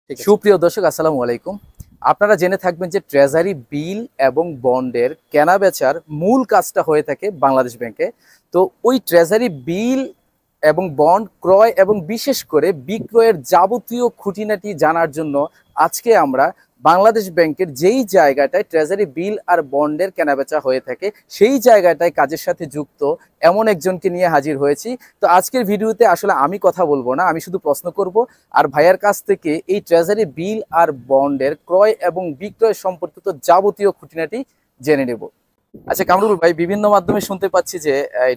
ঠিক আছে। সুপ্রিয় দর্শক আসসালামু আলাইকুম। আপনারা জেনে থাকবেন যে ট্রেজারি বিল এবং বন্ডের কেনাবেচার মূল কাজটা হয়ে থাকে বাংলাদেশ ব্যাংকে। তো ওই ট্রেজারি বিল এবং বন্ড ক্রয় এবং বিশেষ করে বিক্রয়ের যাবতীয় খুঁটিনাটি জানার জন্য আজকে আমরা বাংলাদেশ ব্যাংকের যেই জায়গাটায় ট্রেজারি বিল আর বন্ডের কেনাবেচা হয়ে থাকে সেই জায়গাটায় কাজের সাথে যুক্ত এমন একজনকে নিয়ে হাজির হয়েছি। তো আজকের ভিডিওতে আসলে আমি কথা বলবো না, আমি শুধু প্রশ্ন করব আর ভাইয়ার কাছ থেকে এই ট্রেজারি বিল আর বন্ডের ক্রয় এবং বিক্রয় সম্পর্কিত যাবতীয় খুঁটিনাটি জেনে নেব। আচ্ছা কামরুল ভাই, বিভিন্ন মাধ্যমে শুনতে পাচ্ছি যে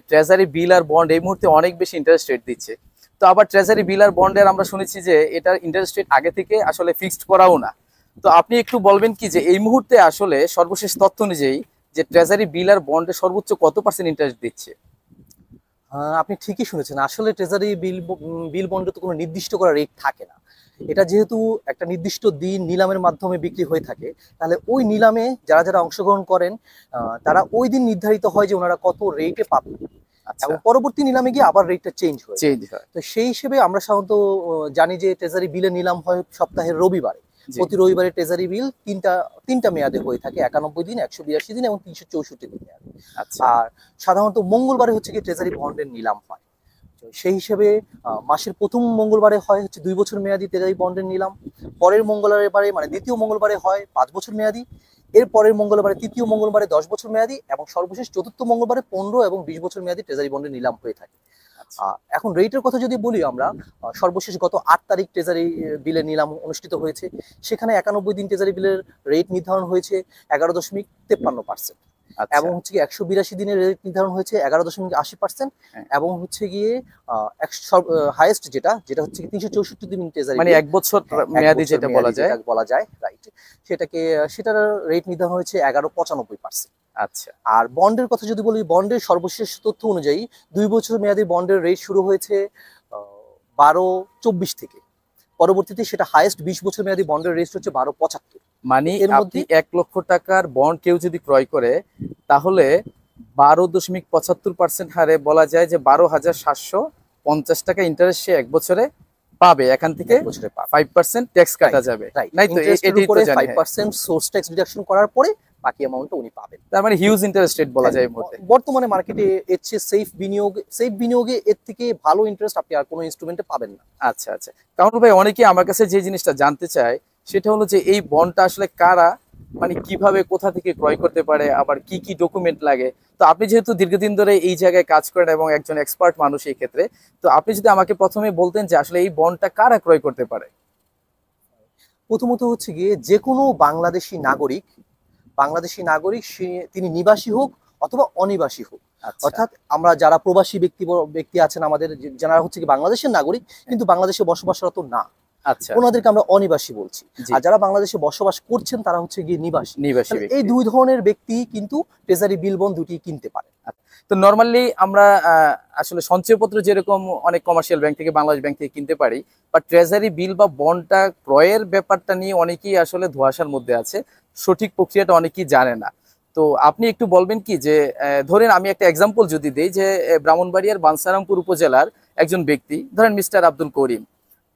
ট্রেজারি বিল আর বন্ড এই মুহূর্তে অনেক বেশি ইন্টারেস্ট রেট দিচ্ছে। তো আবার ট্রেজারি বিল আর বন্ডের আমরা শুনেছি যে এটার ইন্টারেস্ট রেট আগে থেকে আসলে ফিক্সড করাও না। তো আপনি একটু বলবেন কি যে এই মুহূর্তে আসলে সর্বশেষ তথ্য অনুযায়ী যে ট্রেজারি বিল আর বন্ডে সর্বোচ্চ কত পার্সেন্ট ইন্টারেস্ট দিচ্ছে? আপনি ঠিকই শুনেছেন। আসলে ট্রেজারি বিল বন্ডে তো কোনো নির্দিষ্ট করা রেট থাকে না। এটা যেহেতু একটা নির্দিষ্ট দিন নিলামের মাধ্যমে বিক্রি হয়ে থাকে, তাহলে ওই নিলামে যারা যারা অংশগ্রহণ করেন তারা ওই দিন নির্ধারিত হয় যে ওনারা কত রেটে পাবেন, আচ্ছা, এবং পরবর্তী নিলামে গিয়ে আবার রেটটা চেঞ্জ হয়। হয়। তো সেই হিসেবে আমরা সাধারণত জানি যে ট্রেজারি বিলের নিলাম হয় সপ্তাহের রবিবারে। জি। প্রতি রবিবারে ট্রেজারি বিল তিনটা মেয়াদে হয়ে থাকে, 91 দিন, 182 দিন এবং 364 দিন মেয়াদে। আচ্ছা, আর সাধারণত মঙ্গলবারে হচ্ছে কি ট্রেজারি বন্ডের নিলাম হয়। তো সেই হিসেবে মাসের প্রথম মঙ্গলবারে হয় হচ্ছে 2 বছর মেয়াদি ট্রেজারি বন্ডের নিলাম। পরের মঙ্গলবারে মানে দ্বিতীয় মঙ্গলবারে হয় 5 বছর মেয়াদি। এর পরের মঙ্গলবারে তৃতীয় মঙ্গলবারে 10 বছর মেয়াদি, এবং সর্বশেষ চতুর্থ মঙ্গলবারে 15 এবং 20 বছর মেয়াদি ট্রেজারি বন্ডের নিলাম হয়ে থাকে। আচ্ছা, এখন রেটের কথা যদি বলি আমরা, সর্বশেষ গত 8 তারিখ ট্রেজারি বিলের নিলাম অনুষ্ঠিত হয়েছে। সেখানে 91 দিন ট্রেজারি বিলের রেট নির্ধারণ হয়েছে 11.53%, আচ্ছা। এবং হচ্ছে গিয়ে 182 দিনের রেট নির্ধারণ হয়েছে 11.80%, হ্যাঁ। এবং হচ্ছে গিয়ে হাইয়েস্ট যেটা যেটা হচ্ছে 364 দিন ট্রেজারি মানে বিল, 1 বছর হ্যাঁ, মেয়াদি যেটা বলা যায়, রাইট। সেটার রেট নির্ধারণ হয়েছে 11.95%। আচ্ছা, আর বন্ডের কথা যদি বলি, বন্ডের সর্বশেষ তথ্য অনুযায়ী 2 বছর মেয়াদী বন্ডের রেট শুরু হয়েছে 12.24 থেকে। পরবর্তীতে সেটা হাইয়েস্ট 20 বছর মেয়াদী বন্ডের রেট হচ্ছে 12.75। মানে এর আপনি মধ্যে 1 লক্ষ টাকার বন্ড কেউ যদি ক্রয় করে তাহলে 12.75% হারে বলা যায় যে 12,750 টাকা ইন্টারেস্ট সে 1 বছরে পাবে। এখান থেকে 1 বছরে পাবে 5% ট্যাক্স কাটা যাবে, রাইট। নাই তো? ইন্টারেস্টের এটাই তো উপরে জানি। 5% সোর্স ট্যাক্স ডিডাকশন করার পরে বাকি অ্যামাউন্টটা উনি পাবেন। তার মানে হিউজ ইন্টারেস্ট রেট বলা যায় এর মধ্যে। বর্তমানে মার্কেটে এর চেয়ে সেফ বিনিয়োগে এর থেকে ভালো ইন্টারেস্ট আপনি আর কোনো ইনস্ট্রুমেন্টে পাবেন না। আচ্ছা, আচ্ছা। কারণ ভাই অনেকেই আমার কাছে যে জিনিসটা জানতে চায় সেটা হলো যে এই বন্ডটা আসলে কারা, মানে কিভাবে কোথা থেকে ক্রয় করতে পারে, আবার কি কি ডকুমেন্ট লাগে। তো আপনি যেহেতু দীর্ঘদিন ধরে এই জায়গায় কাজ করেন এবং একজন এক্সপার্ট মানুষ এই ক্ষেত্রে, তো আপনি যদি আমাকে প্রথমে বলতেন যে আসলে এই বন্ডটা কারা ক্রয় করতে পারে? প্রথমত হচ্ছে গিয়ে যে কোনো বাংলাদেশি নাগরিক তিনি নিবাসী হোক অথবা অনিবাসী হোক। আচ্ছা, অর্থাৎ আমরা যারা প্রবাসী ব্যক্তি আছেন আমাদের, যারা হচ্ছে কি বাংলাদেশের নাগরিক কিন্তু বাংলাদেশে বসবাসরত না, আচ্ছা, ওনাদেরকে আমরা অনিবাসী বলছি। জি। আর যারা বাংলাদেশে বসবাস করছেন তারা হচ্ছে গিয়ে নিবাসী। নিবাসী তাহলে এই ব্যক্তি। 2 ধরনের ব্যক্তি কিন্তু ট্রেজারি বিল বন্ড দুটি কিনতে পারে। তো নরমালি আমরা আসলে সঞ্চয়পত্র যেরকম অনেক কমার্শিয়াল ব্যাংক থেকে, বাংলাদেশ ব্যাংক থেকে কিনতে পারি, বা ট্রেজারি বিল বা বন্ডটা ক্রয়ের ব্যাপারটা নিয়ে অনেকেই আসলে ধোঁয়াশার মধ্যে আছে, সঠিক প্রক্রিয়াটা অনেকেই জানে না। তো আপনি একটু বলবেন কি যে ধরেন আমি একটা এক্সাম্পল যদি দেই যে ব্রাহ্মণবাড়িয়ার বাঞ্ছারামপুর উপজেলার একজন ব্যক্তি, ধরেন মিস্টার আব্দুল করিম,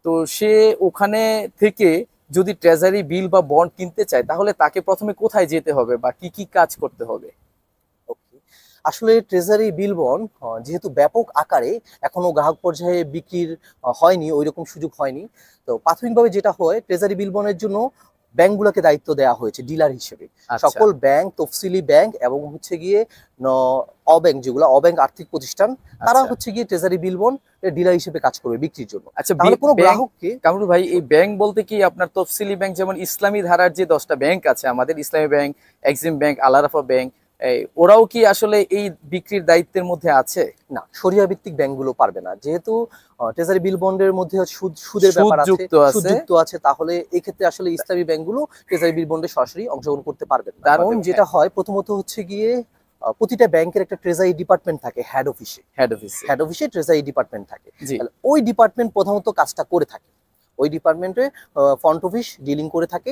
তো সে ওখানে থেকে যদি ট্রেজারি বিল বা বন্ড কিনতে চায় তাহলে তাকে প্রথমে কোথায় যেতে হবে বা কি কি কাজ করতে হবে? ওকে। আসলে ট্রেজারি বিল বন্ড যেহেতু ব্যাপক আকারে এখনো গ্রাহক পর্যায়ে বিক্রির হয়নি, ওইরকম সুযোগ হয়নি। তো প্রাথমিকভাবে যেটা হয়, ট্রেজারি বিল বন্ডের জন্য ব্যাংকগুলোকে দায়িত্ব দেওয়া হয়েছে ডিলার হিসেবে। আচ্ছা, সকল ব্যাংক, তফসিলি ব্যাংক এবং হচ্ছে গিয়ে অব্যাংক, যেগুলো অব্যাংক আর্থিক প্রতিষ্ঠান, তারা আচ্ছা, হচ্ছে গিয়ে ট্রেজারি বিল বন্ড ডিলার হিসেবে কাজ করবে বিক্রির জন্য। আচ্ছা। তাহলে কোনো ব্যাংক, গ্রাহককে কামরুল ভাই, এই ব্যাংক বলতে কি আপনার তফসিলি ব্যাংক যেমন ইসলামী ধারার যে 10টা ব্যাংক আছে আমাদের, ইসলামী ব্যাংক, এক্সিম ব্যাংক, আল আরাফা ব্যাংক, ওরাও কি আসলে এই বিক্রির দায়িত্বের মধ্যে আছে? না, শরিয়া ভিত্তিক ব্যাংকগুলো পারবে না, যেহেতু ট্রেজারি বিল বন্ডের মধ্যে সুদের ব্যাপার আছে, সুদ যুক্ত আছে। তাহলে এই ক্ষেত্রে আসলে ইসলামী ব্যাংকগুলো ট্রেজারি বিল বন্ডে সরাসরি অংশগ্রহণ করতে পারবে না। কারণ যেটা হয়, প্রথমত হচ্ছে গিয়ে প্রতিটা ব্যাংকের একটা ট্রেজারি ডিপার্টমেন্ট থাকে হেড অফিসে ট্রেজারি ডিপার্টমেন্ট থাকে। তাহলে ওই ডিপার্টমেন্ট প্রথমত কাজটা করে থাকে। ওই ডিপার্টমেন্টে ফ্রন্ট অফিস ডিলিং করে থাকে।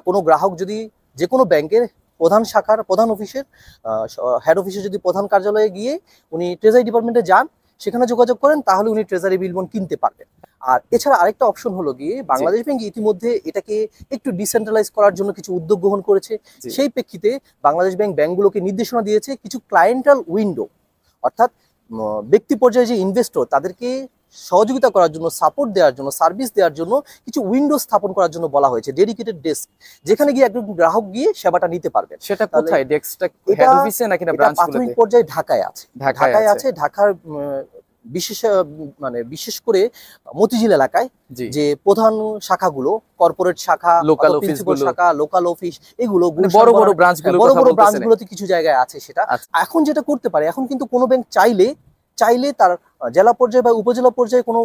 কোনো গ্রাহক যদি যে কোনো ব্যাংকের প্রধান শাখার প্রধান অফিসের হেড অফিসে যদি প্রধান কার্যালয়ে গিয়ে উনি ট্রেজারি ডিপার্টমেন্টে যান, সেখানে যোগাযোগ করেন, তাহলে উনি ট্রেজারি বিল বন্ড কিনতে পারবেন। আর এছাড়া আরেকটা অপশন হলো গিয়ে বাংলাদেশ ব্যাংক ইতিমধ্যে এটাকে একটু ডিসেন্ট্রালাইজ করার জন্য কিছু উদ্যোগ গ্রহণ করেছে। সেই প্রেক্ষিতে বাংলাদেশ ব্যাংক ব্যাংকগুলোকে নির্দেশনা দিয়েছে কিছু ক্লায়েন্টাল উইন্ডো, অর্থাৎ ব্যক্তি পর্যায়ে যে ইনভেস্টর তাদেরকে সহযোগিতা করার জন্য, সাপোর্ট দেওয়ার জন্য, সার্ভিস দেওয়ার জন্য কিছু উইন্ডো স্থাপন করার জন্য বলা হয়েছে, ডেডিকেটেড ডেস্ক, যেখানে গিয়ে একজন গ্রাহক গিয়ে সেবাটা নিতে পারবেন। সেটা কোথায়? ডেস্কটা হেড অফিসে নাকি না ব্রাঞ্চগুলোতে? প্রাথমিক পর্যায়ে ঢাকায় আছে, ঢাকায় আছে। ঢাকার বিশেষ করে মতিঝিল এলাকায় যে প্রধান শাখাগুলো, কর্পোরেট শাখা, প্রিন্সিপাল শাখা, লোকাল অফিস, এগুলো বড় বড় ব্রাঞ্চগুলোতে কিছু জায়গায় আছে। সেটা এখন যেটা করতে পারে, এখন কিন্তু কোনো ব্যাংক চাইলে তার জেলা পর্যায়ে বা উপজেলা পর্যায়ে কোনো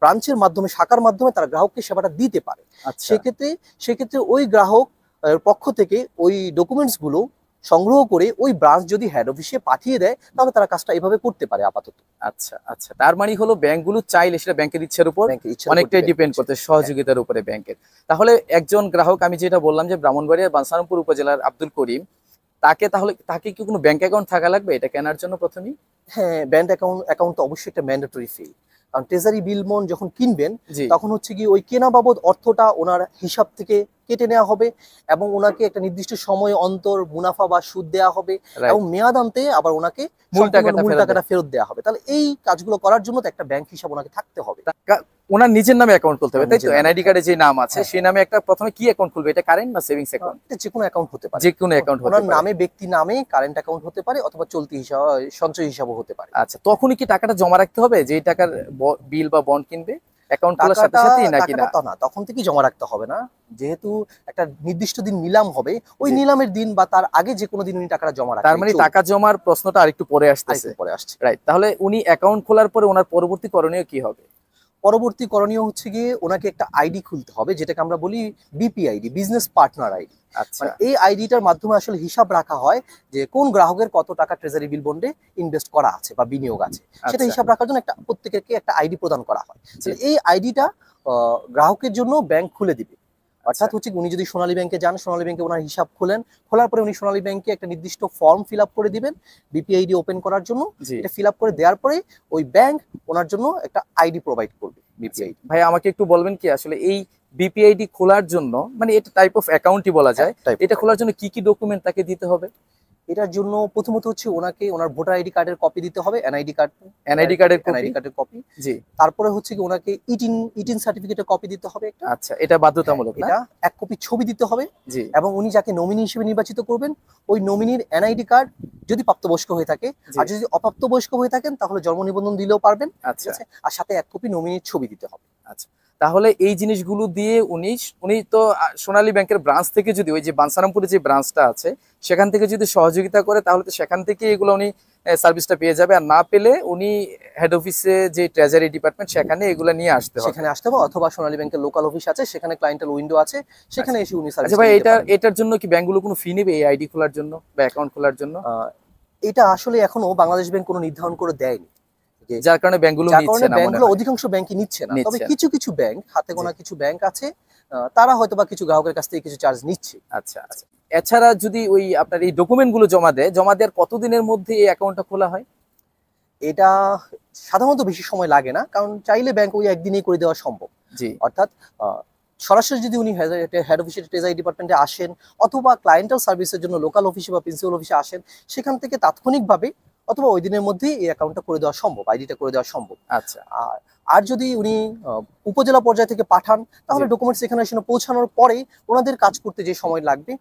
ব্রাঞ্চের মাধ্যমে, শাখার মাধ্যমে তার গ্রাহককে সেবাটা দিতে পারে। সেক্ষেত্রে ওই গ্রাহক পক্ষ থেকে ওই ডকুমেন্টস গুলো সংগ্রহ করে ওই ব্রাঞ্চ যদি হেড অফিসে পাঠিয়ে দেয়, তাহলে তারা কাজটা এভাবে করতে পারে আপাতত। আচ্ছা আচ্ছা, তার মানে হলো ব্যাংকগুলো চাইলে সেটা ব্যাংকের ইচ্ছার উপর অনেকটাই ডিপেন্ড করতে, সহযোগিতার উপরে ব্যাংকের। তাহলে একজন গ্রাহক, আমি যেটা বললাম যে ব্রাহ্মণবাড়িয়ার বাঞ্ছারামপুর উপজেলার আব্দুল করিম, তাকে কি কোনো ব্যাংক অ্যাকাউন্ট থাকা লাগবে এটা কেনার জন্য প্রথমেই? হ্যাঁ, ব্যাংক অ্যাকাউন্ট তো অবশ্যই একটা ম্যান্ডেটরি ফি। কারণ ট্রেজারি বিল বন্ড যখন কিনবেন, তখন হচ্ছে কি ওই কেনা বাবদ অর্থটা ওনার হিসাব থেকে কেটে নেওয়া হবে এবং ওনাকে একটা নির্দিষ্ট সময় অন্তর মুনাফা বা সুদ দেওয়া হবে এবং মেয়াদ আনতে আবার ওনাকে মূল টাকাটা ফেরত দেওয়া হবে। তাহলে এই কাজগুলো করার জন্য তো একটা ব্যাংক হিসাব ওনাকে থাকতে হবে। ওনার নিজের নামে অ্যাকাউন্ট খুলতে হবে, তাই তো? এনআইডি কার্ডে যে নাম আছে সেই নামে একটা প্রথমে কি অ্যাকাউন্ট খুলবে? এটা কারেন্ট বা সেভিংস অ্যাকাউন্ট? এটা যে কোনো অ্যাকাউন্ট হতে পারে, যে কোনো অ্যাকাউন্ট হতে পারে। ওনার নামে, ব্যক্তি নামে কারেন্ট অ্যাকাউন্ট হতে পারে অথবা চলতি হিসাব, সঞ্চয় হিসাবও হতে পারে। আচ্ছা, তখনই কি টাকাটা জমা রাখতে হবে যে টাকার বিল বা বন্ড কিনবে? অ্যাকাউন্ট খোলার সাথে সাথেই নাকি না? তখন থেকেই জমা রাখতে হবে না, যেহেতু একটা নির্দিষ্ট দিন নিলাম হবে, ওই নিলামের দিন বা তার আগে যে কোনো দিন উনি টাকাটা জমা রাখবেন। তার মানে টাকা জমার প্রশ্নটা আরেকটু পরে আসছে। রাইট। তাহলে উনি অ্যাকাউন্ট খোলার পরে ওনার পরবর্তী করণীয় কি হবে? পরবর্তী করণীয় হচ্ছে গিয়ে ওনাকে একটা আইডি খুলতে হবে, যেটাকে আমরা বলি বিপিআইডি, বিজনেস পার্টনার আইডি। আচ্ছা, এই আইডিটার মাধ্যমে আসলে হিসাব রাখা হয় যে কোন গ্রাহকের কত টাকা ট্রেজারি বিল বন্ডে ইনভেস্ট করা আছে বা বিনিয়োগ আছে, সেটা হিসাব রাখার জন্য প্রত্যেককে একটা আইডি প্রদান করা হয়। এই আইডিটা গ্রাহকের জন্য ব্যাংক খুলে দিবে। অর্থাৎ হচ্ছে উনি যদি সোনালী ব্যাংকে যান, সোনালী ব্যাংকে ওনার হিসাব খোলার পরে উনি সোনালী ব্যাংকে একটা নির্দিষ্ট ফর্ম ফিল আপ করে দিবেন বিপিআইডি ওপেন করার জন্য। এটা ফিল আপ করে দেওয়ার পরে ওই ব্যাংক ওনার জন্য একটা আইডি প্রোভাইড করবে, বিপিআইডি। ভাই, আমাকে একটু বলবেন কি আসলে এই বিপিআইডি খোলার জন্য, মানে এটা টাইপ অফ অ্যাকাউন্টই বলা যায়, এটা খোলার জন্য কি কি ডকুমেন্ট তাকে দিতে হবে? এটার জন্য প্রথমত হচ্ছে ওনাকে ওনার ভোটার আইডি কার্ডের কপি দিতে হবে, এনআইডি কার্ডের কপি। জি। তারপরে হচ্ছে কি ওনাকে ইটিন সার্টিফিকেটের কপি দিতে হবে একটা। আচ্ছা, এটা বাধ্যতামূলক? এটা এক কপি ছবি দিতে হবে। জি। এবং উনি যাকে নমিনি হিসেবে নির্বাচিত করবেন, ওই নমিনির এনআইডি কার্ড যদি প্রাপ্তবয়স্ক হয়ে থাকে, আর যদি অপ্রাপ্তবয়স্ক হয়ে থাকেন তাহলে জন্ম নিবন্ধন দিলেও পারবেন। আচ্ছা। আর সাথে এক কপি নমিনির ছবি দিতে হবে। আচ্ছা, তাহলে এই জিনিসগুলো দিয়ে উনি তো সোনালী ব্যাংকের ব্রাঞ্চ থেকে, যদি ওই যে বাঞ্ছারামপুরে যে ব্রাঞ্চটা আছে সেখান থেকে যদি সহযোগিতা করে, তাহলে তো সেখান থেকে এগুলো উনি সার্ভিসটা পেয়ে যাবে। আর না পেলে উনি হেড অফিসে যে ট্রেজারি ডিপার্টমেন্ট সেখানে এগুলো নিয়ে আসতে হবে, অথবা সোনালী ব্যাংকের লোকাল অফিস আছে, সেখানে ক্লায়েন্টাল উইন্ডো আছে, সেখানে এসে উনি সার্ভিস। আচ্ছা ভাই, এটার জন্য কি ব্যাংকগুলো কোনো ফি নেবে এই আইডি খোলার জন্য বা অ্যাকাউন্ট খোলার জন্য? এটা আসলে এখনো বাংলাদেশ ব্যাংক কোনো নির্ধারণ করে দেয়নি, যার কারণে ব্যাংকগুলো অধিকাংশ ব্যাংকই নিচ্ছে না। তবে কিছু ব্যাংক, হাতে গোনা কিছু ব্যাংক আছে, তারা হয়তো বা কিছু গ্রাহকের কাছ থেকে কিছু চার্জ নিচ্ছে। আচ্ছা আচ্ছা। এছাড়া যদি ওই আপনার এই ডকুমেন্টগুলো জমা দেওয়ার কতদিনের মধ্যে এই অ্যাকাউন্টটা খোলা হয়? এটা সাধারণত বেশি সময় লাগে না, কারণ চাইলে ব্যাংক ওই একদিনেই করে দেওয়া সম্ভব। জি। অর্থাৎ সরাসরি যদি উনি হেড অফিসের ট্রেজারি ডিপার্টমেন্টে আসেন অথবা ক্লায়েন্টাল সার্ভিসের জন্য লোকাল অফিসে বা প্রিন্সিপাল অফিসে আসেন, সেখান থেকে তাৎক্ষণিকভাবে অথবা ওই দিনের মধ্যেই এই অ্যাকাউন্টটা করে দেওয়া সম্ভব, আইডিটা করে দেওয়া সম্ভব। আচ্ছা। আর যদি উনি উপজেলা পর্যায় থেকে পাঠান, তাহলে ডকুমেন্টস এখানে এসে পৌঁছানোর পরে ওনাদের কাজ করতে যে সময় লাগবে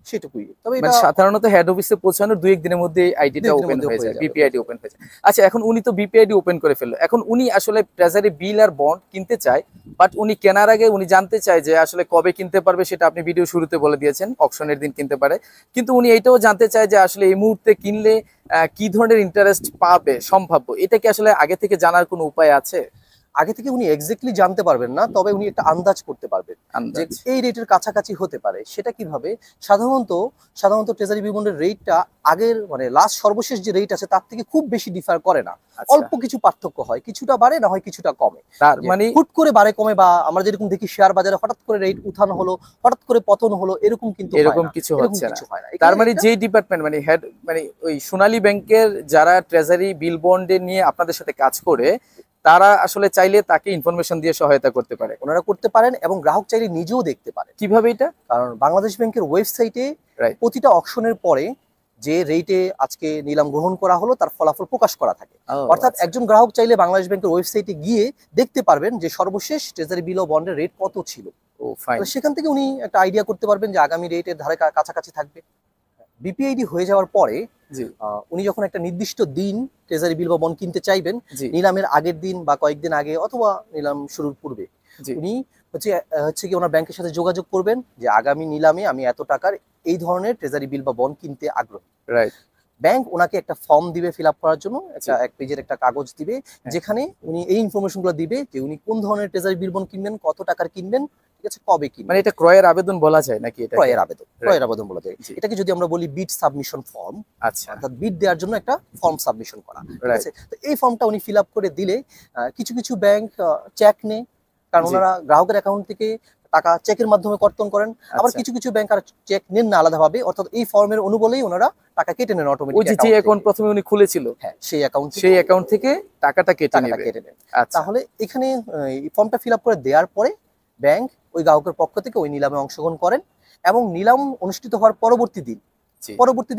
সেটুকুই। তবে এটা সাধারণত হেড অফিসে পৌঁছানোর 2-1 দিনের মধ্যে আইডিটা ওপেন হয়ে যায়, বিপিআইডি ওপেন হয়ে যায়। আচ্ছা, এখন উনি তো বিপিআইডি ওপেন করে ফেললো, এখন উনি আসলে ট্রেজারি বিল আর বন্ড কিনতে চায়, বাট উনি কেনার আগে উনি জানতে চায় যে আসলে কবে কিনতে পারবে, সেটা আপনি ভিডিও শুরুতে বলে দিয়েছেন, অকশনের দিন কিনতে পারে। কিন্তু উনি এইটাও জানতে চায় যে আসলে এই মুহূর্তে কিনলে কি ধরনের ইন্টারেস্ট পাবে সম্ভাব্য, এটা কি আসলে আগে থেকে জানার কোনো উপায় আছে? আগে থেকে উনি এক্স্যাক্টলি জানতে পারবেন না, তবে উনি একটা আন্দাজ করতে পারবেন যে এই রেটের কাছাকাছি হতে পারে। সেটা কিভাবে? সাধারণত ট্রেজারি বিল বন্ডের রেটটা আগের মানে লাস্ট সর্বশেষ যে রেট আছে তার থেকে খুব বেশি ডিফার করে না। অল্প কিছু পার্থক্য হয়, কিছুটা বাড়ে না হয় কিছুটা কমে। তার মানে হুট করে বাড়ে কমে, বা আমরা যেরকম দেখি শেয়ার বাজারে হঠাৎ করে রেট উঠানো হলো, হঠাৎ করে পতন হলো, এরকম কিন্তু কিছু হচ্ছে না। তার মানে যে ডিপার্টমেন্ট মানে হেড মানে ওই সোনালী ব্যাংকের যারা ট্রেজারি বিল বন্ডে নিয়ে আপনাদের সাথে কাজ করে, তারা আসলে চাইলে তাকে ইনফরমেশন দিয়ে সহায়তা করতে পারে। ওনারা করতে পারেন এবং গ্রাহক চাইলে নিজেও দেখতে পারে। কিভাবে এটা? কারণ বাংলাদেশ ব্যাংকের ওয়েবসাইটে প্রতিটা অকশনের পরে যে রেটে আজকে নিলাম গ্রহণ করা হলো তার ফলাফল প্রকাশ করা থাকে। অর্থাৎ একজন গ্রাহক চাইলে বাংলাদেশ ব্যাংকের ওয়েবসাইটে গিয়ে দেখতে পারবেন যে সর্বশেষ ট্রেজারি বিল ও বন্ডের রেট কত ছিল। সেখান থেকে উনি একটা আইডিয়া করতে পারবেন যে আগামী রেটের ধারে কাছাকাছি থাকবে। বিপিআইডি হয়ে যাওয়ার পরে উনি যখন একটা নির্দিষ্ট দিন ট্রেজারি বিল বা বন্ড কিনতে চাইবেন, নিলামের আগের দিন বা কয়েকদিন আগে অথবা নিলাম শুরুর পূর্বে, উনি হচ্ছে কি ওনার ব্যাংকের সাথে যোগাযোগ করবেন যে আগামী নিলামে আমি এত টাকার এই ধরনের ট্রেজারি বিল বা বন্ড কিনতে আগ্রহী। ব্যাংক ওনাকে একটা ফর্ম দিবে ফিল আপ করার জন্য, এক পেজের একটা কাগজ দিবে যেখানে উনি এই ইনফরমেশন গুলো দিবে যে উনি কোন ধরনের ট্রেজারি বিল বন্ড কিনবেন, কত টাকার কিনবেন, ঠিক আছে, কবে কিনবেন। মানে এটা ক্রয়ের আবেদন বলা যায় নাকি? এটা ক্রয়ের আবেদন বলা যায়। এটাকে যদি আমরা বলি বিড সাবমিশন ফর্ম, আচ্ছা, অর্থাৎ বিড দেওয়ার জন্য একটা ফর্ম সাবমিশন করা, ঠিক আছে। তো এই ফর্মটা উনি ফিল আপ করে দিলে কিছু কিছু ব্যাংক চেক নেয়, কারণ ওনারা গ্রাহকের অ্যাকাউন্ট থেকে টাকা চেকের মাধ্যমে কর্তন করেন। আবার কিছু কিছু ব্যাংক আর চেক নেন না আলাদাভাবে, অর্থাৎ এই ফর্মের অনুবলেই ওনারা টাকা কেটে নেন অটোমেটিক। ওই যে অ্যাকাউন্ট প্রথমে উনি খুলেছিল, হ্যাঁ, সেই অ্যাকাউন্ট থেকে টাকাটা কেটে নেন। তাহলে এখানে এই ফর্মটা ফিল আপ করে দেওয়ার পরে ব্যাংক ওই গ্রাহকের পক্ষ থেকে ওই নিলামে অংশগ্রহণ করেন এবং নিলাম অনুষ্ঠিত হওয়ার পরবর্তী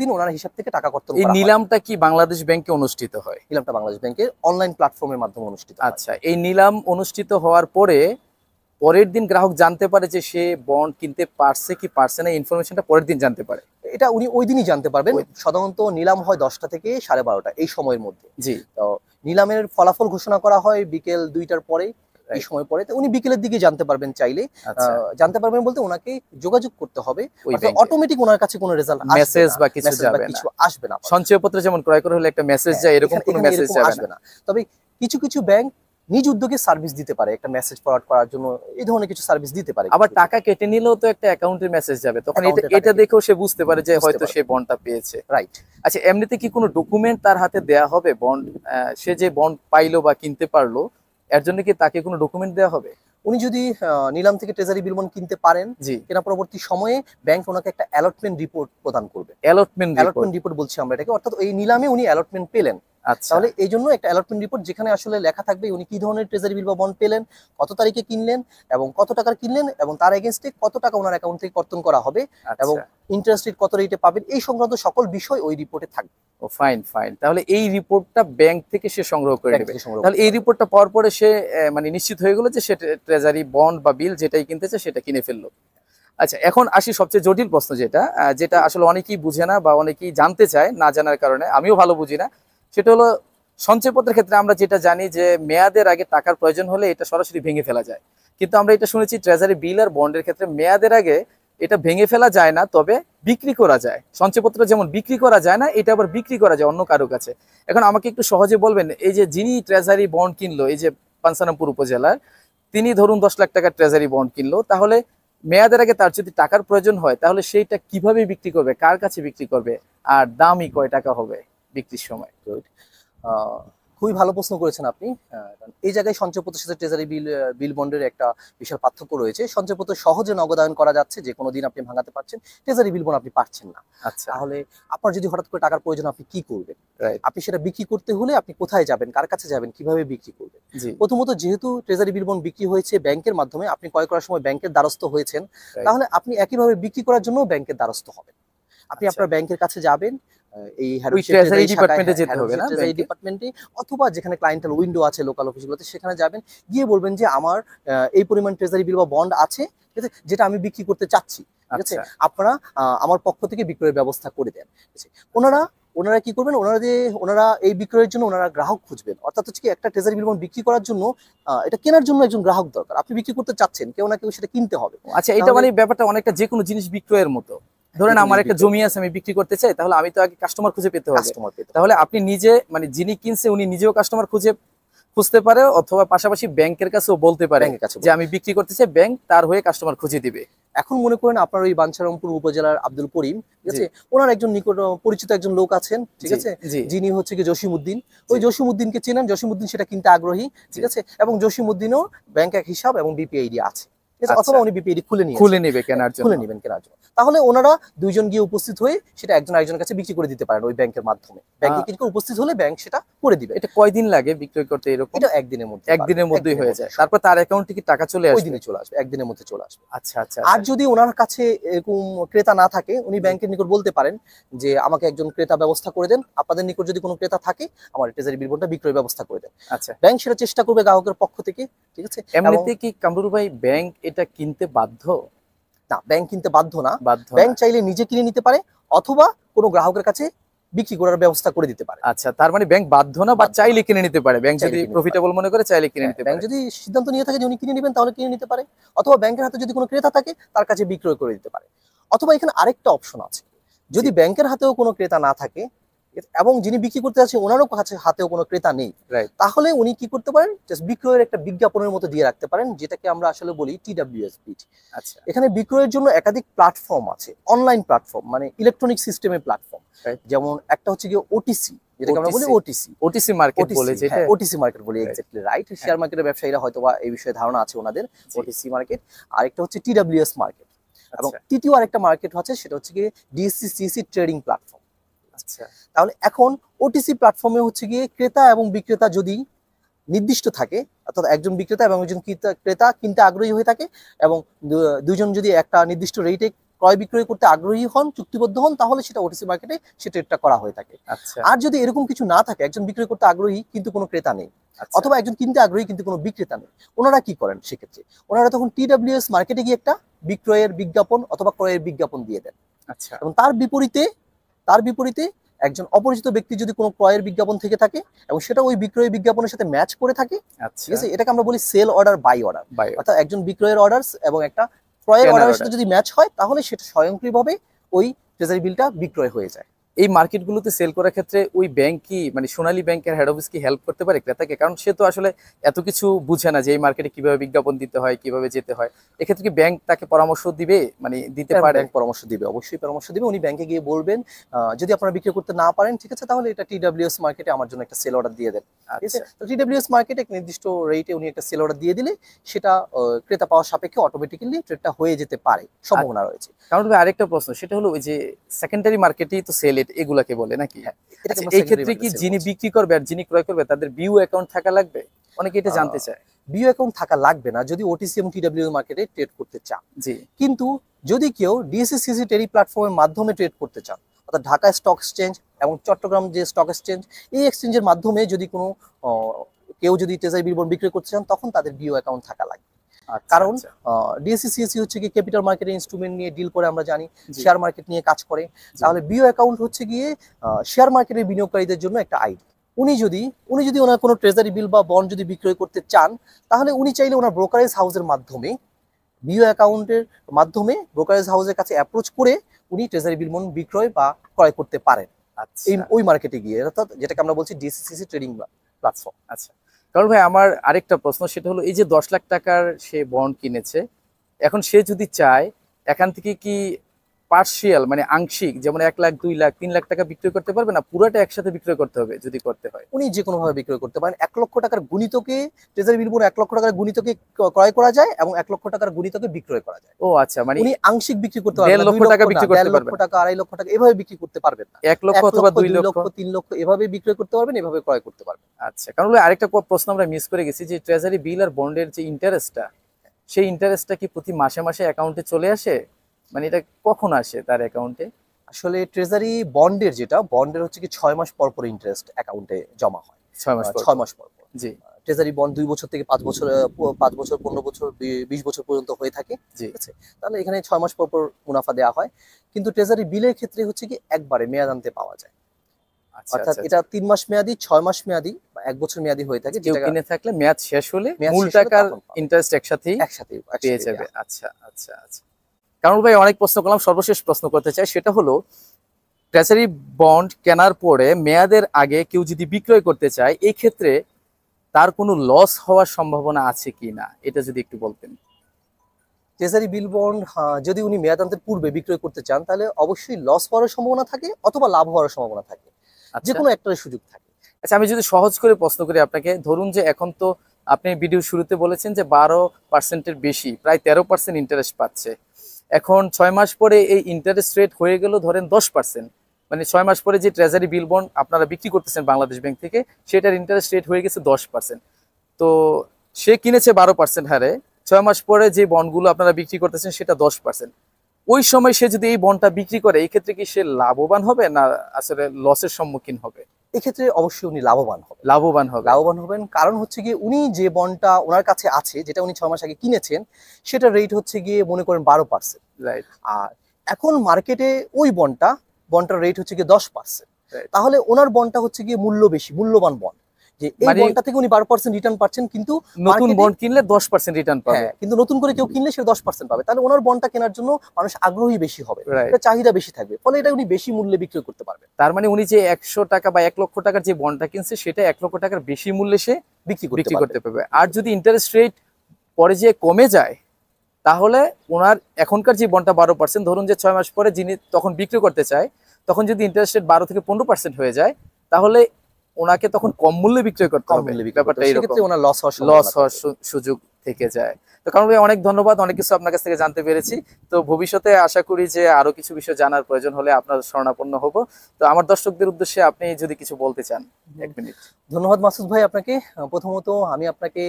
দিন ওনার হিসাব থেকে টাকা কর্তন করা হয়। এই নিলামটা কি বাংলাদেশ ব্যাংকে অনুষ্ঠিত হয়? নিলামটা বাংলাদেশ ব্যাংকের অনলাইন প্ল্যাটফর্মের মাধ্যমে অনুষ্ঠিত হয়। আচ্ছা, এই নিলাম অনুষ্ঠিত হওয়ার পরের দিন গ্রাহক জানতে পারে যে সে বন্ড কিনতে পারছে কি পারছে না, ইনফরমেশনটা পরের দিন জানতে পারে? এটা উনি ওই দিনই জানতে পারবেন। সাধারণত নিলাম হয় 10টা থেকে 12:30 এই সময়ের মধ্যে। তো নিলামের ফলাফল ঘোষণা করা হয় বিকেল 2টার পরে, এই সময় পরে। উনি বিকেলের দিকে জানতে পারবেন চাইলে। জানতে পারবেন বলতে ওনাকে যোগাযোগ করতে হবে, অটোমেটিক ওনার কাছে কোনো রেজাল্ট মেসেজ বা কিছু আসবে না। সঞ্চয়পত্র যেমন ক্রয় করা হলে একটা মেসেজ যায়, এরকম কোনো মেসেজ আসবে না। তবে কিছু কিছু ব্যাংক নিজ উদ্যোগে সার্ভিস দিতে পারে, একটা মেসেজ ফরওয়ার্ড করার জন্য এই ধরনের কিছু সার্ভিস দিতে পারে। আবার টাকা কেটে নিলেও তো একটা অ্যাকাউন্টের মেসেজ যাবে, তখন এটা দেখেও সে বুঝতে পারে যে হয়তো সে বন্ডটা পেয়েছে। রাইট। আচ্ছা, এমনিতে কি কোনো ডকুমেন্ট তার হাতে দেয়া হবে? বন্ড সে যে বন্ড পাইলো বা কিনতে পারলো, এর জন্য কি তাকে কোনো ডকুমেন্ট দেওয়া হবে? উনি যদি নিলাম থেকে ট্রেজারি বিল বন্ড কিনতে পারেন, কেনা পরবর্তী সময়ে ব্যাংক ওনাকে একটা অ্যালটমেন্ট রিপোর্ট প্রদান করবে। অ্যালটমেন্ট রিপোর্ট বলছি আমরা এটাকে, অর্থাৎ এই নিলামে উনি অ্যালটমেন্ট পেলেন। তাহলে এই জন্য একটা অ্যালটমেন্ট রিপোর্ট যেখানে আসলে লেখা থাকবে উনি কি ধরনের ট্রেজারি বিল বা বন্ড পেলেন, কত তারিখে কিনলেন এবং কত টাকার কিনলেন, এবং তার এগেইনস্টে কত টাকা ওনার অ্যাকাউন্ট থেকে কর্তন করা হবে এবং ইন্টারেস্ট রেট কত রেটে পাবেন, এই সংক্রান্ত সকল বিষয় ওই রিপোর্টে থাকবে। ও ফাইন। তাহলে এই রিপোর্টটা ব্যাংক থেকে সে সংগ্রহ করে নেবে। তাহলে এই রিপোর্টটা পাওয়ার পরে সে মানে নিশ্চিত হয়ে গেল যে সে ট্রেজারি বন্ড বা বিল যেটাই কিনতেছে সেটা কিনে ফেললো। আচ্ছা, এখন আসি সবচেয়ে জটিল প্রশ্ন, যেটা আসলে অনেকেই বুঝে না বা অনেকেই জানতে চায়, না জানার কারণে আমিও ভালো বুঝি না। সেটা হলো সঞ্চয়পত্রের ক্ষেত্রে আমরা যেটা জানি যে মেয়াদের আগে টাকার প্রয়োজন হলে এটা সরাসরি ভেঙে ফেলা যায়, কিন্তু আমরা এটা শুনেছি ট্রেজারি বিল আর বন্ডের ক্ষেত্রে মেয়াদের আগে এটা ভেঙে ফেলা যায় না, তবে বিক্রি করা যায়। সঞ্চয়পত্র যেমন বিক্রি করা যায় না, এটা আবার বিক্রি করা যায় অন্য কারো কাছে। এখন আমাকে একটু সহজে বলবেন, এই যে যিনি ট্রেজারি বন্ড কিনলো, এই যে পাঞ্ছারামপুর উপজেলার, তিনি ধরুন 10 লাখ টাকার ট্রেজারি বন্ড কিনলো, তাহলে মেয়াদের আগে তার যদি টাকার প্রয়োজন হয় তাহলে সেইটা কিভাবে বিক্রি করবে, কার কাছে বিক্রি করবে, আর দামই কয় টাকা হবে বিক্রির সময়? খুবই ভালো প্রশ্ন করেছেন আপনি। এই জায়গায় সঞ্চয়পত্রের সাথে ট্রেজারি বিল বন্ডের একটা বিশাল পার্থক্য রয়েছে। সঞ্চয়পত্র সহজে নগদায়ন করা যাচ্ছে, যে কোনো দিন আপনি ভাঙাতে পারছেন, ট্রেজারি বিল বন্ড আপনি পারছেন না। আচ্ছা, তাহলে আপনার যদি হঠাৎ করে টাকার প্রয়োজন, আপনি কি করবেন? আপনি সেটা বিক্রি করতে হলে আপনি কোথায় যাবেন, কার কাছে যাবেন, কিভাবে বিক্রি করবেন? প্রথমত, যেহেতু ট্রেজারি বিল বন্ড বিক্রি হয়েছে ব্যাংকের মাধ্যমে, আপনি ক্রয় করার সময় ব্যাংকের দ্বারস্থ হয়েছেন, তাহলে আপনি একইভাবে বিক্রি করার জন্য ব্যাংকের দ্বারস্থ হবেন। আপনি আপনার ব্যাংকের কাছে যাবেন, এই ডিপার্টমেন্টে অথবা যেখানে ক্লায়েন্টাল উইন্ডো আছে লোকাল অফিসগুলোতে, সেখানে যাবেন, গিয়ে বলবেন যে আমার এই পরিমাণ ট্রেজারি বিল বা বন্ড আছে, ঠিক আছে, যেটা আমি বিক্রি করতে চাচ্ছি, ঠিক আছে, আপনারা আমার পক্ষ থেকে বিক্রয়ের ব্যবস্থা করে দেন। ওনারা কি করবেন, ওনারা এই বিক্রয়ের জন্য ওনারা গ্রাহক খুঁজবেন। অর্থাৎ হচ্ছে কি, একটা ট্রেজারি বিল বন্ড বিক্রি করার জন্য এটা কেনার জন্য একজন গ্রাহক দরকার। আপনি বিক্রি করতে চাচ্ছেন, কেউ না কেউ সেটা কিনতে হবে। আচ্ছা, এটা মানে ব্যাপারটা অনেকটা যে কোনো জিনিস বিক্রয়ের মতো। ধরেন আমার একটা জমি আছে, আমি বিক্রি করতে চাই, তাহলে আমি তো আগে কাস্টমার খুঁজে পেতে হবে। তাহলে আপনি নিজে, মানে যিনি কিনছে উনি নিজেও কাস্টমার খুঁজতে পারে, অথবা পাশাপাশি ব্যাংকের কাছেও বলতে পারে যে আমি বিক্রি করতে চাই, ব্যাংক তার হয়ে কাস্টমার খুঁজে দিবে। এখন মনে করেন আপনার ওই পাঞ্ছারামপুর উপজেলার আব্দুল করিম, ঠিক আছে, ওনার একজন নিকট পরিচিত একজন লোক আছেন, ঠিক আছে, যিনি হচ্ছে কি জসিমউদ্দিন। ওই জসিমউদ্দিনকে চেনেন, জসিমউদ্দিন সেটা কিনতে আগ্রহী, ঠিক আছে, এবং জসিমউদ্দিনও ব্যাংক এক হিসাব এবং বিপিআইডি আছে। ঠিক আছে, অথবা উনি বিপিএডি খুলে নেবে কেনার জন্য, খুলে নেবেন কেনার জন্য। তাহলে ওনারা দুইজন গিয়ে উপস্থিত হয়ে সেটা একজন আরেকজনের কাছে বিক্রি করে দিতে পারেন ওই ব্যাংকের মাধ্যমে। ব্যাংকে কিন্তু উপস্থিত হলে ব্যাংক সেটা করে দিবে। এটা কয়দিন লাগে বিক্রয় করতে? এরকম এটা একদিনের মধ্যে, একদিনের মধ্যেই হয়ে যায়। তারপর তার অ্যাকাউন্টে কি টাকা চলে আসবে? ওই দিনে চলে আসবে, একদিনের মধ্যে চলে আসবে। আচ্ছা আচ্ছা। আর যদি ওনার কাছে এরকম ক্রেতা না থাকে, উনি ব্যাংকের নিকট বলতে পারেন যে আমাকে একজন ক্রেতা ব্যবস্থা করে দেন, আপনাদের নিকট যদি কোনো ক্রেতা থাকে আমার ট্রেজারি বিল বন্ডটা বিক্রয় ব্যবস্থা করে দেন। আচ্ছা, ব্যাংক সেটা চেষ্টা করবে গ্রাহকের পক্ষ থেকে, ঠিক আছে। এমনিতে কি কামরুল ভাই ব্যাংক এটা কিনতে বাধ্য? না, ব্যাংক কিনতে বাধ্য না। বাধ্য ব্যাংক চাইলে নিজে কিনে নিতে পারে অথবা কোনো গ্রাহকের কাছে বিক্রি করার ব্যবস্থা করে দিতে পারে। আচ্ছা, তার মানে ব্যাংক বাধ্য না, বা চাইলে কিনে নিতে পারে। ব্যাংক যদি প্রফিটেবল মনে করে চাইলে কিনে নিতে পারে। ব্যাংক যদি সিদ্ধান্ত নিয়ে থাকে যে উনি কিনে নেবেন তাহলে কিনে নিতে পারে, অথবা ব্যাংকের হাতে যদি কোনো ক্রেতা থাকে তার কাছে বিক্রয় করে দিতে পারে। অথবা এখানে আরেকটা অপশন আছে, যদি ব্যাংকের হাতেও কোনো ক্রেতা না থাকে এবং যিনি বিক্রি করতে যাচ্ছে ওনারও কাছে হাতেও কোনো ক্রেতা নেই, তাহলে উনি কি করতে পারেন, জাস্ট বিক্রয়ের একটা বিজ্ঞাপনের মতো দিয়ে রাখতে পারেন, যেটাকে আমরা আসলে বলি TWS বিড। আচ্ছা, এখানে বিক্রয়ের জন্য একাধিক প্ল্যাটফর্ম আছে, অনলাইন প্ল্যাটফর্ম, মানে ইলেকট্রনিক সিস্টেমের প্ল্যাটফর্ম। যেমন একটা হচ্ছে গিয়ে ওটিসি, যেটাকে আমরা বলি ওটিসি মার্কেট বলে, যেটা ওটিসি মার্কেট বলি, এক্স্যাক্টলি রাইট। শেয়ার মার্কেটের ব্যবসায়ীরা হয়তোবা এই বিষয়ে ধারণা আছে ওনাদের। ওটিসি মার্কেট, আরেকটা হচ্ছে TWS মার্কেট, এবং তৃতীয় আরেকটা মার্কেট আছে সেটা হচ্ছে গিয়ে DSCCC ট্রেডিং প্ল্যাটফর্ম। আচ্ছা, তাহলে এখন ওটিসি প্ল্যাটফর্মে হচ্ছে গিয়ে ক্রেতা এবং বিক্রেতা যদি নির্দিষ্ট থাকে, অর্থাৎ একজন বিক্রেতা এবং একজন ক্রেতা কিনতে আগ্রহী হয়ে থাকে এবং দুইজন যদি একটা নির্দিষ্ট রেটে ক্রয় বিক্রয় করতে আগ্রহী হন, চুক্তিবদ্ধ হন, তাহলে সেটা ওটিসি মার্কেটে সে ট্রেডটা করা হয়ে থাকে। আর যদি এরকম কিছু না থাকে, একজন বিক্রয় করতে আগ্রহী কিন্তু কোনো ক্রেতা নেই, অথবা একজন কিনতে আগ্রহী কিন্তু কোনো বিক্রেতা নেই, ওনারা কি করেন সেক্ষেত্রে? ওনারা তখন TWS মার্কেটে গিয়ে একটা বিক্রয়ের বিজ্ঞাপন অথবা ক্রয়ের বিজ্ঞাপন দিয়ে দেন। আচ্ছা, এবং তার বিপরীতে একজন অপরিচিত ব্যক্তি যদি কোনো ক্রয়ের বিজ্ঞাপন থেকে থাকে এবং সেটা ওই বিক্রয়ের বিজ্ঞাপনের সাথে ম্যাচ করে থাকে, ঠিক আছে, এটাকে আমরা বলি সেল অর্ডার বাই অর্ডার। অর্থাৎ একজন বিক্রয়ের অর্ডার এবং একটা ক্রয়ের অর্ডারের সাথে যদি ম্যাচ হয় তাহলে সেটা স্বয়ংক্রিয়ভাবে ওই ট্রেজারি বিলটা বিক্রয় হয়ে যায়। এই মার্কেটগুলোতে সেল করার ক্ষেত্রে ওই ব্যাংক কি, মানে সোনালী ব্যাংকের হেড অফিস কি হেল্প করতে পারে ক্রেতাকে? কারণ সে তো আসলে এত কিছু বুঝে না যে এই মার্কেটে কিভাবে বিজ্ঞাপন দিতে হয়, কিভাবে যেতে হয়। এক্ষেত্রে কি ব্যাংক তাকে পরামর্শ দিবে, মানে দিতে পারে? ব্যাংক পরামর্শ দিবে, অবশ্যই পরামর্শ দিবে। উনি ব্যাংকে গিয়ে বলবেন যদি আপনারা বিক্রি করতে না পারেন, ঠিক আছে, তাহলে এটা TWS মার্কেটে আমার জন্য একটা সেল অর্ডার দিয়ে দেন। ঠিক আছে, তো TWS মার্কেটে এক নির্দিষ্ট রেটে উনি একটা সেল অর্ডার দিয়ে দিলে সেটা ক্রেতা পাওয়ার সাপেক্ষে অটোমেটিক্যালি ট্রেডটা হয়ে যেতে পারে, সম্ভাবনা রয়েছে। কারণ আরেকটা প্রশ্ন, সেটা হলো ওই যে সেকেন্ডারি মার্কেটেই তো সেল এগুলাকে বলে নাকি? এই ক্ষেত্রে কি যিনি বিক্রি করবে আর যিনি ক্রয় করবে তাদের বিউ অ্যাকাউন্ট থাকা লাগবে? অনেকে এটা জানতে চায়। বিউ অ্যাকাউন্ট থাকা লাগবে না যদি ওটিসি এবং TWS মার্কেটে ট্রেড করতে চান। জি, কিন্তু যদি কেউ DSCC ট্রেডিং প্ল্যাটফর্মের মাধ্যমে ট্রেড করতে চান, অর্থাৎ ঢাকা স্টক এক্সচেঞ্জ এবং চট্টগ্রাম যে স্টক এক্সচেঞ্জ, এই এক্সচেঞ্জের মাধ্যমে যদি কোনো কেউ যদি ট্রেজারি বিল বন্ড বিক্রি করতে চান, তখন তাদের বিউ অ্যাকাউন্ট থাকা লাগবে। কারণ DSCC হচ্ছে কি ক্যাপিটাল মার্কেটের ইনস্ট্রুমেন্ট নিয়ে ডিল করে, আমরা জানি শেয়ার মার্কেট নিয়ে কাজ করে। তাহলে বিও অ্যাকাউন্ট হচ্ছে গিয়ে শেয়ার মার্কেটের বিনিয়োগকারীদের জন্য একটা আইডি। উনি যদি ওনার কোনো ট্রেজারি বিল বা বন্ড যদি বিক্রয় করতে চান, তাহলে উনি চাইলে ওনার ব্রোকারেজ হাউসের মাধ্যমে, বিও অ্যাকাউন্টের মাধ্যমে ব্রোকারেজ হাউসের কাছে অ্যাপ্রোচ করে উনি ট্রেজারি বিল বন্ড বিক্রয় বা ক্রয় করতে পারেন ওই মার্কেটে গিয়ে, অর্থাৎ যেটাকে আমরা বলছি DSCC ট্রেডিং প্ল্যাটফর্ম। আচ্ছা, কারণ ভাই আমার আরেকটা প্রশ্ন, সেটা হলো এই যে 10 লাখ টাকার সে বন্ড কিনেছে, এখন সে যদি চায় এখান থেকে কি পার্শিয়াল, মানে আংশিক, যেমন 1 লাখ 2 লাখ 3 লাখ টাকা বিক্রয় করতে পারবে না, পুরোটা একসাথে বিক্রয় করতে হবে? যদি করতে হয় উনি যে কোনো ভাবে বিক্রয় করতে পারেন। 1 লক্ষ টাকার গুণিতকে ট্রেজারি বিল বন্ড 1 লক্ষ টাকার গুণিতকে ক্রয় করা যায় এবং 1 লক্ষ টাকার গুণিতকে বিক্রয় করা যায়। ও আচ্ছা, মানে উনি আংশিক বিক্রি করতে পারবেন, 1.5 লক্ষ টাকা বিক্রি করতে পারবেন, 1.5 টাকা 2.5 লক্ষ টাকা এভাবে বিক্রি করতে পারবেন না। 1 লক্ষ অথবা 2 লক্ষ 3 লক্ষ এভাবে বিক্রয় করতে পারবেন, এভাবে ক্রয় করতে পারবেন। আচ্ছা, কারণ আরেকটা প্রশ্ন আমরা মিস করে গেছি, যে ট্রেজারি বিল আর বন্ডের যে ইন্টারেস্টটা, সেই ইন্টারেস্টটা কি প্রতি মাসে মাসে অ্যাকাউন্টে চলে আসে? মানে এটা কখন আসে তার অ্যাকাউন্টে? আসলে ট্রেজারি বন্ডের হচ্ছে কি 6 মাস পর পর ইন্টারেস্ট অ্যাকাউন্টে জমা হয়। 6 মাস পর। জি, ট্রেজারি বন্ড 2 বছর থেকে 5 বছর 15 বছর 20 বছর পর্যন্ত হয়ে থাকে, ঠিক আছে। তাহলে এখানে 6 মাস পর পর মুনাফা দেওয়া হয়, কিন্তু ট্রেজারি বিলের ক্ষেত্রে হচ্ছে কি একবারে মেয়াদান্তে পাওয়া যায়। অর্থাৎ এটা 3 মাস মেয়াদি, 6 মাস মেয়াদি বা 1 বছর মেয়াদি হয়ে থাকে। যেটা কিনে থাকলে মেয়াদ শেষ হলে মূল টাকার ইন্টারেস্ট একসাথেই পেয়ে যাবে। আচ্ছা আচ্ছা আচ্ছা, কারণ ভাই অনেক প্রশ্ন করলাম, সর্বশেষ প্রশ্ন করতে চাই, সেটা হলো ট্রেজারি বন্ড কেনার পরে মেয়াদের আগে কেউ যদি বিক্রয় করতে চায়, এই ক্ষেত্রে তার কোনো লস হওয়ার সম্ভাবনা আছে কি না, এটা যদি একটু বলতেন। ট্রেজারি বিল বন্ড যদি উনি মেয়াদান্তের পূর্বে বিক্রয় করতে চান, তাহলে অবশ্যই লস হওয়ার সম্ভাবনা থাকে অথবা লাভ হওয়ার সম্ভাবনা থাকে, যে কোনো একটার সুযোগ থাকে। আচ্ছা, আমি যদি সহজ করে প্রশ্ন করি আপনাকে, ধরুন যে এখন তো আপনি ভিডিও শুরুতে বলেছেন যে 12%-এর বেশি, প্রায় 13% ইন্টারেস্ট পাচ্ছে। এখন 6 মাস পরে এই ইন্টারেস্ট রেট হয়ে গেল ধরেন 10%। মানে 6 মাস পরে যে ট্রেজারি বিল বন্ড আপনারা বিক্রি করতেছেন বাংলাদেশ ব্যাংক থেকে, সেটার ইন্টারেস্ট রেট হয়ে গেছে 10%। তো সে কিনেছে 12% হারে, 6 মাস পরে যে বন্ডগুলো আপনারা বিক্রি করতেছেন সেটা 10%। ওই সময় সে যদি এই বন্ডটা বিক্রি করে, এই ক্ষেত্রে কি সে লাভবান হবে না আসলে লসের সম্মুখীন হবে? এক্ষেত্রে অবশ্যই উনি লাভবান হবে। লাভবান হবেন, কারণ হচ্ছে গিয়ে উনি যে বন্ডটা ওনার কাছে আছে, যেটা উনি 6 মাস আগে কিনেছেন, সেটার রেট হচ্ছে গিয়ে মনে করেন 12%। রাইট। আর এখন মার্কেটে ওই বন্ডটার রেট হচ্ছে গিয়ে 10%। তাহলে ওনার বন্ডটা হচ্ছে গিয়ে মূল্যবান বন্ড, যে এই বন্ডটা থেকে উনি 12% রিটার্ন পাচ্ছেন, কিন্তু নতুন বন্ড কিনলে 10% রিটার্ন পাবে। কিন্তু নতুন করে কেউ কিনলে সে 10% পাবে। তাহলে ওনার বন্ডটা কেনার জন্য মানুষ আগ্রহী বেশি হবে, এটা চাহিদা বেশি থাকবে, ফলে এটা উনি বেশি মূল্যে বিক্রি করতে পারবেন। তার মানে উনি যে 100 টাকা বা 1 লক্ষ টাকার যে বন্ডটা কিনছে, সেটা 1 লক্ষ টাকার বেশি মূল্যে সে বিক্রি করতে পারবে। আর যদি ইন্টারেস্ট রেট পরে যে কমে যায়, তাহলে ওনার এখনকার যে বন্ডটা 12%, ধরুন যে 6 মাস পরে যিনি তখন বিক্রি করতে চায়, তখন যদি ইন্টারেস্ট রেট 12 থেকে 15% হয়ে যায়, তাহলে ওনাকে তখন কম মূল্যে বিক্রয় করতে হবে। ব্যাপারটা সেক্ষেত্রে ওনার লস হওয়ার সুযোগ থেকে যায়। তো কারণ ভাই অনেক ধন্যবাদ, অনেক কিছু আপনার কাছ থেকে জানতে পেরেছি। তো ভবিষ্যতে আশা করি যে আরো কিছু বিষয় জানার প্রয়োজন হলে আপনার শরণাপন্ন হব। তো আমার দর্শকদের উদ্দেশ্যে আপনি যদি কিছু বলতে চান 1 মিনিট। ধন্যবাদ মাসুদ ভাই আপনাকে। প্রথমত আমি আপনাকে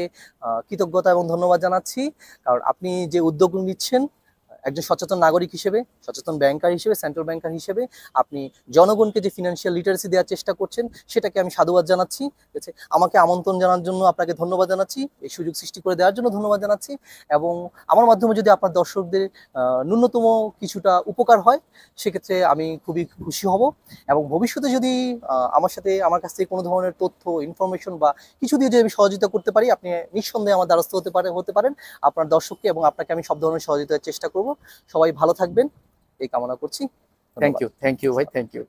কৃতজ্ঞতা এবং ধন্যবাদ জানাচ্ছি, কারণ আপনি যে উদ্যোগ নিচ্ছেন, একজন সচেতন নাগরিক হিসেবে, সচেতন ব্যাংকার হিসেবে, সেন্ট্রাল ব্যাংকার হিসেবে আপনি জনগণকে যে ফিনান্সিয়াল লিটারেসি দেওয়ার চেষ্টা করছেন, সেটাকে আমি সাধুবাদ জানাচ্ছি। ঠিক আছে, আমাকে আমন্ত্রণ জানার জন্য আপনাকে ধন্যবাদ জানাচ্ছি, এই সুযোগ সৃষ্টি করে দেওয়ার জন্য ধন্যবাদ জানাচ্ছি। এবং আমার মাধ্যমে যদি আপনার দর্শকদের ন্যূনতম কিছুটা উপকার হয়, সেক্ষেত্রে আমি খুবই খুশি হব। এবং ভবিষ্যতে যদি আমার কাছ থেকে কোনো ধরনের তথ্য, ইনফরমেশন বা কিছু দিয়ে যদি আমি সহযোগিতা করতে পারি, আপনি নিঃসন্দেহে আমার দ্বারস্থ হতে পারেন। আপনার দর্শককে এবং আপনাকে আমি সব ধরনের সহযোগিতার চেষ্টা করব। সবাই ভালো থাকবেন এই কামনা করছি। থ্যাংক ইউ ভাই, থ্যাংক ইউ।